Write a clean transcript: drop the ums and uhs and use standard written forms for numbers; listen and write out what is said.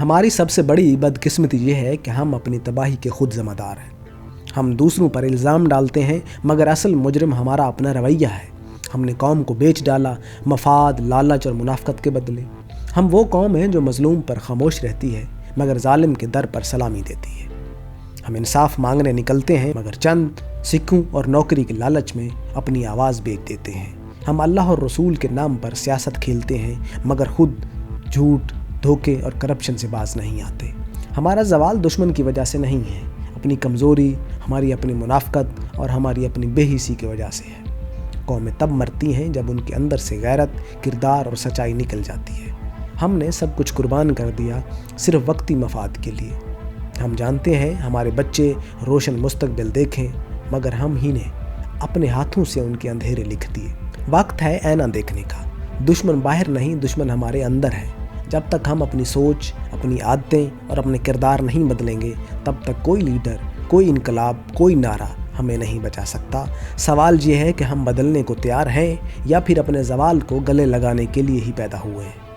ہماری سب سے بڑی بدقسمتی یہ ہے کہ ہم اپنی تباہی کے خود ذمہ دار ہیں۔ ہم دوسروں پر الزام ڈالتے ہیں مگر اصل مجرم ہمارا اپنا رویہ ہے۔ ہم نے قوم کو بیچ ڈالا، مفاد، لالچ اور منافقت کے بدلے۔ ہم وہ قوم ہیں جو مظلوم پر خاموش رہتی ہے مگر ظالم کے در پر سلامی دیتی ہے۔ ہم انصاف مانگنے نکلتے ہیں مگر چند سکوں اور نوکری کے لالچ میں اپنی آواز بیچ دیتے ہیں۔ ہم اللہ اور رسول کے نام پر سیاست کھیلتے ہیں مگر خود جھوٹ، دھوکے اور کرپشن سے باز نہیں آتے۔ ہمارا زوال دشمن کی وجہ سے نہیں ہے، اپنی کمزوری، ہماری اپنی منافقت اور ہماری اپنی بے حسی کی وجہ سے ہے۔ قومیں تب مرتی ہیں جب ان کے اندر سے غیرت، کردار اور سچائی نکل جاتی ہے۔ ہم نے سب کچھ قربان کر دیا صرف وقتی مفاد کے لیے۔ ہم جانتے ہیں ہمارے بچے روشن مستقبل دیکھیں مگر ہم ہی نے اپنے ہاتھوں سے ان کے اندھیرے لکھ دیے۔ وقت ہے آئینہ دیکھنے کا۔ دشمن باہر نہیں، دشمن ہمارے اندر ہے۔ جب تک ہم اپنی سوچ، اپنی عادتیں اور اپنے کردار نہیں بدلیں گے تب تک کوئی لیڈر، کوئی انقلاب، کوئی نعرہ ہمیں نہیں بچا سکتا۔ سوال یہ ہے کہ ہم بدلنے کو تیار ہیں یا پھر اپنے زوال کو گلے لگانے کے لیے ہی پیدا ہوئے ہیں۔